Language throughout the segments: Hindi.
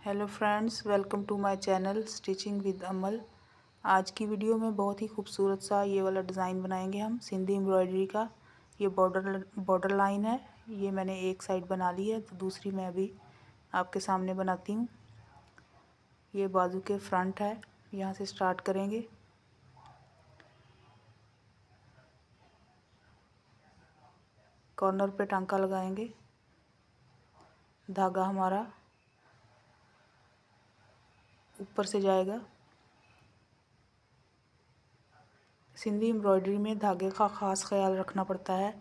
Hello friends, welcome to my channel stitching with Amal. आज की वीडियो में बहुत ही खूबसूरत सा ये वाला डिज़ाइन बनाएंगे हम सिंधी एम्ब्रॉयडरी का। ये बॉर्डर लाइन है। ये मैंने एक साइड बना ली है, तो दूसरी मैं भी आपके सामने बनाती हूँ। ये बाजू के फ्रंट है, यहाँ से स्टार्ट करेंगे। कॉर्नर पे टांका लगाएंगे। धागा हमारा ऊपर से जाएगा। सिंधी एम्ब्रॉयडरी में धागे का ख़ास ख्याल रखना पड़ता है।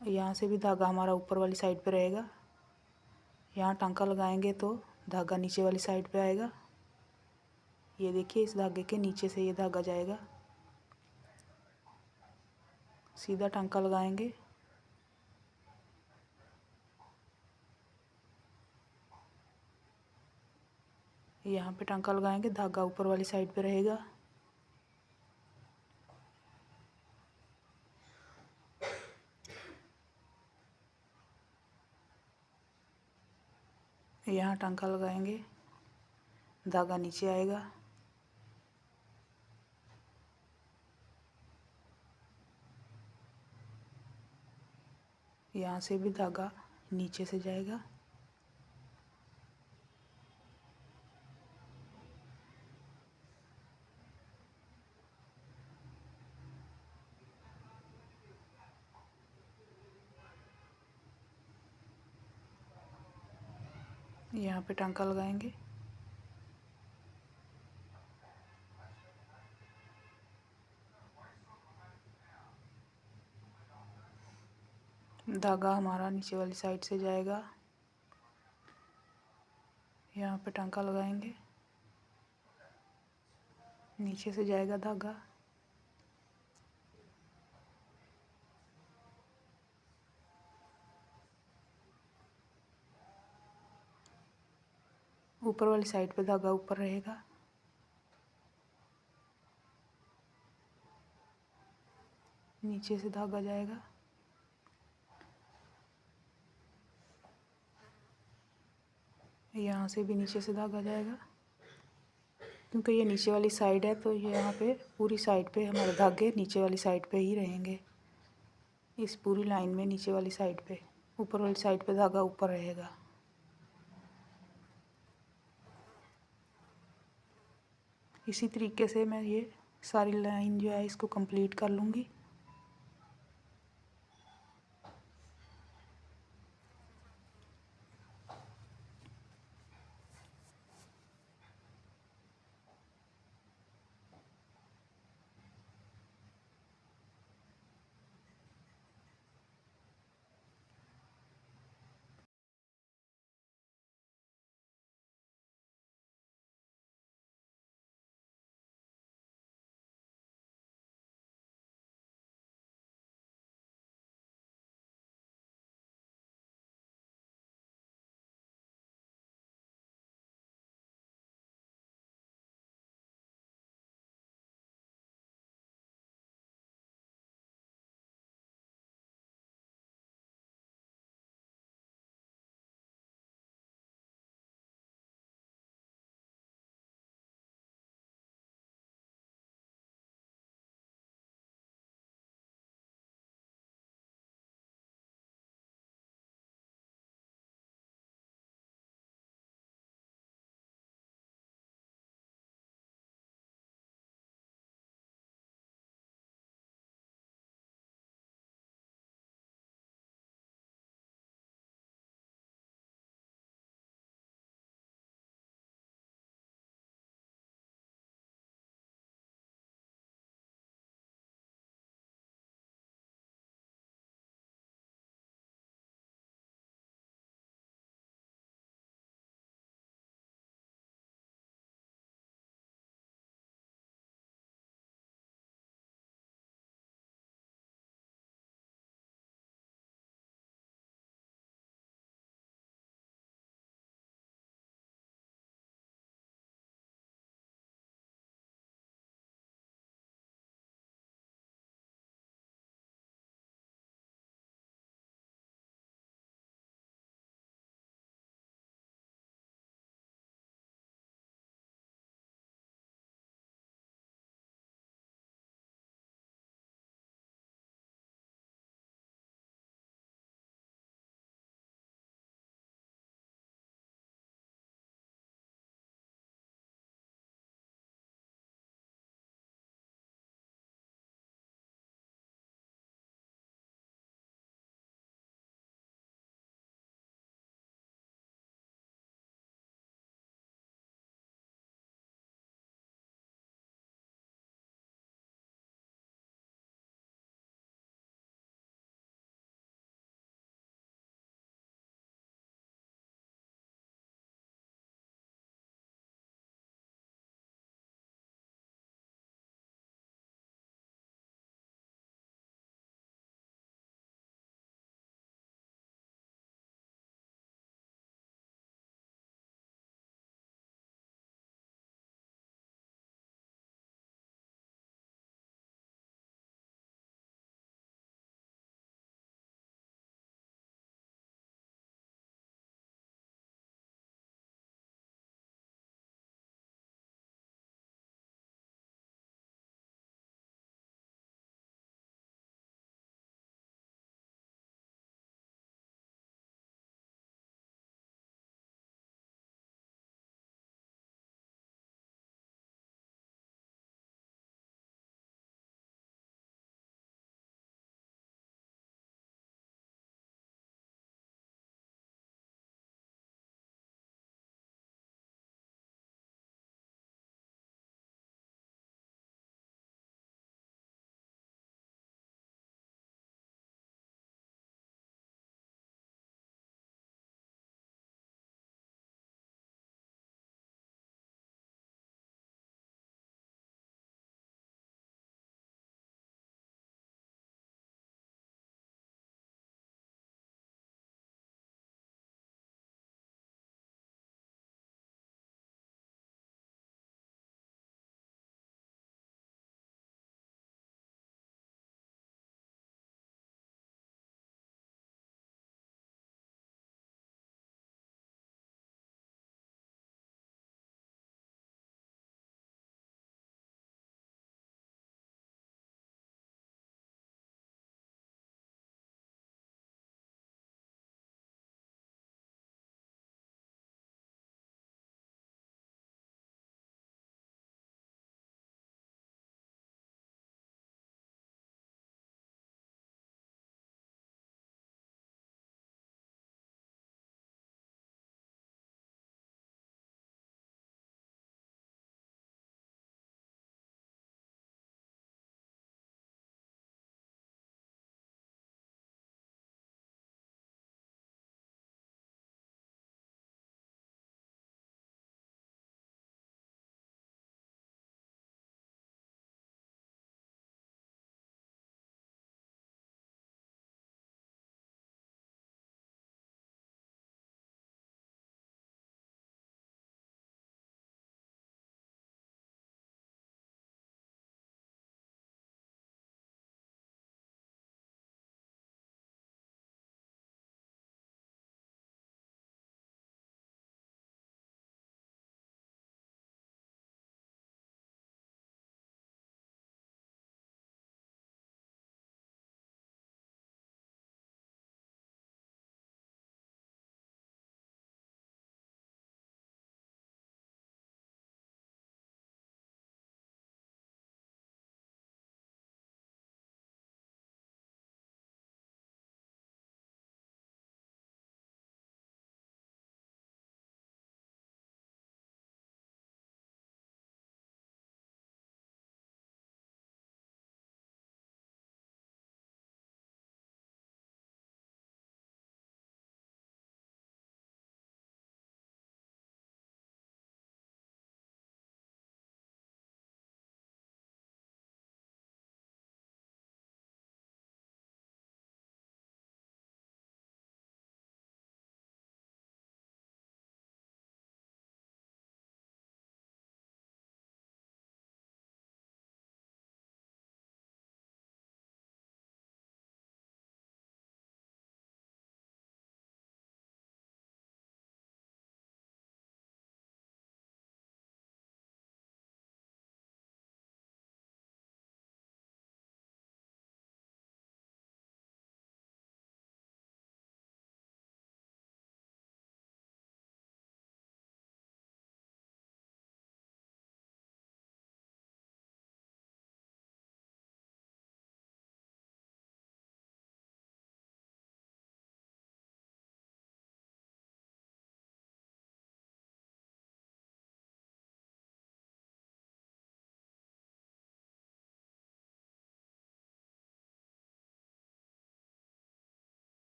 यहाँ से भी धागा हमारा ऊपर वाली साइड पे रहेगा। यहाँ टांका लगाएंगे तो धागा नीचे वाली साइड पे आएगा। ये देखिए, इस धागे के नीचे से ये धागा जाएगा। सीधा टांका लगाएंगे। यहाँ पे टांका लगाएंगे, धागा ऊपर वाली साइड पे रहेगा। यहाँ टांका लगाएंगे, धागा नीचे आएगा। यहाँ से भी धागा नीचे से जाएगा। यहाँ पे टांका लगाएंगे। धागा हमारा नीचे वाली साइड से जाएगा। यहाँ पे टांका लगाएंगे, नीचे से जाएगा धागा। ऊपर वाली साइड पे धागा ऊपर रहेगा। नीचे से धागा जाएगा। यहाँ से भी नीचे से धागा जाएगा। क्योंकि ये नीचे वाली साइड है, तो ये यहाँ पे पूरी साइड पे हमारे धागे नीचे वाली साइड पे ही रहेंगे। इस पूरी लाइन में नीचे वाली साइड पे, ऊपर वाली साइड पे धागा ऊपर रहेगा। इसी तरीके से मैं ये सारी लाइन जो है इसको कंप्लीट कर लूँगी।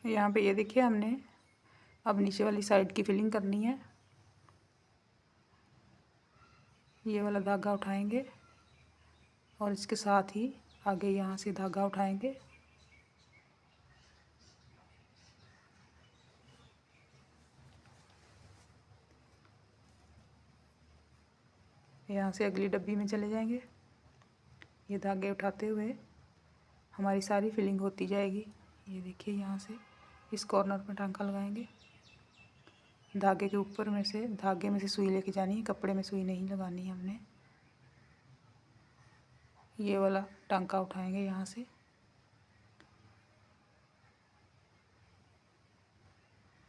यहाँ पे ये देखिए हमने अब नीचे वाली साइड की फिलिंग करनी है। ये वाला धागा उठाएंगे और इसके साथ ही आगे यहाँ से धागा उठाएंगे। यहाँ से अगली डब्बी में चले जाएंगे। ये धागे उठाते हुए हमारी सारी फिलिंग होती जाएगी। ये देखिए यहाँ से इस कॉर्नर में टांका लगाएंगे। धागे के ऊपर में से धागे में से सुई लेके जानी है, कपड़े में सुई नहीं लगानी है हमने। ये वाला टांका उठाएंगे यहाँ से।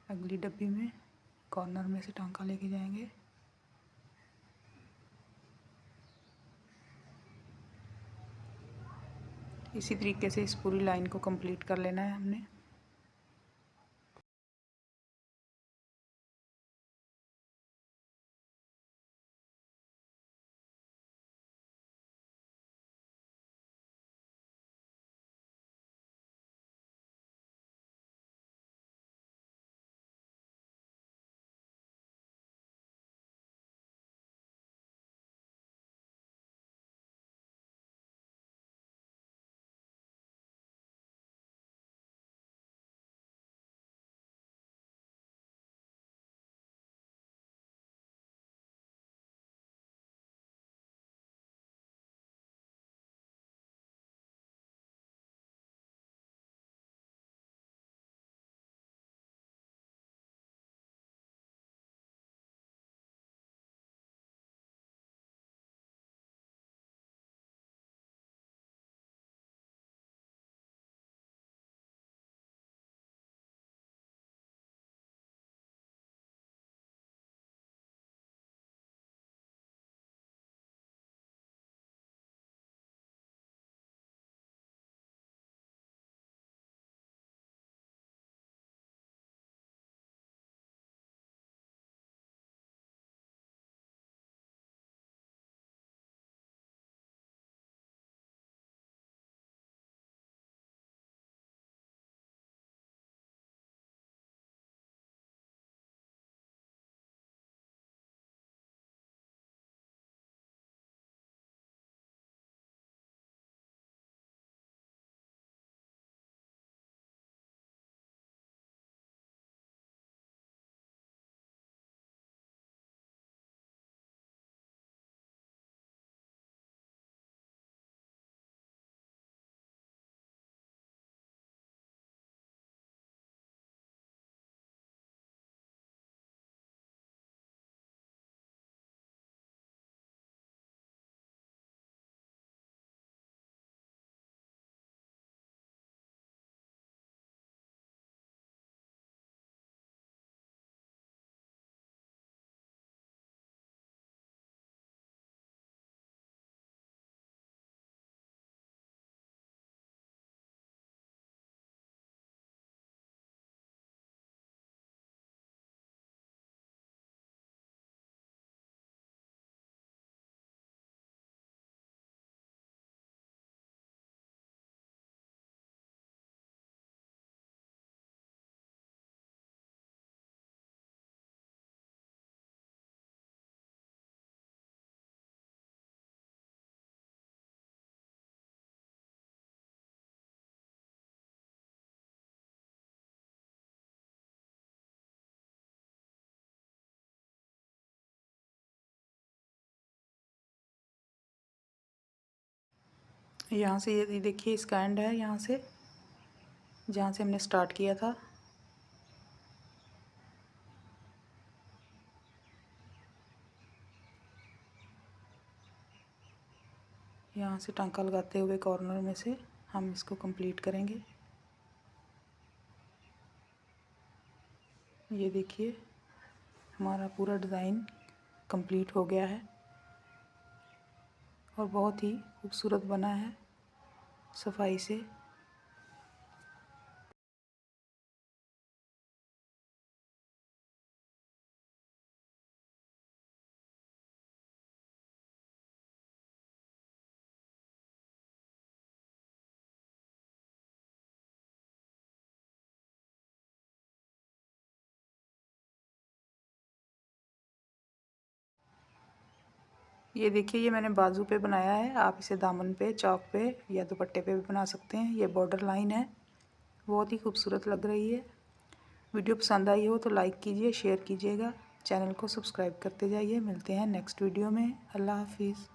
अगली डब्बी में कॉर्नर में से टांका लेके जाएंगे। इसी तरीके से इस पूरी लाइन को कंप्लीट कर लेना है हमने। यहाँ से ये देखिए इसका एंड है, यहाँ से जहाँ से हमने स्टार्ट किया था। यहाँ से टांका लगाते हुए कॉर्नर में से हम इसको कंप्लीट करेंगे। ये देखिए हमारा पूरा डिज़ाइन कंप्लीट हो गया है और बहुत ही खूबसूरत बना है सफाई से। ये देखिए, ये मैंने बाजू पे बनाया है। आप इसे दामन पे, चौक पे या दुपट्टे पे भी बना सकते हैं। ये बॉर्डर लाइन है, बहुत ही खूबसूरत लग रही है। वीडियो पसंद आई हो तो लाइक कीजिए, शेयर कीजिएगा, चैनल को सब्सक्राइब करते जाइए। मिलते हैं नेक्स्ट वीडियो में। अल्लाह हाफिज़।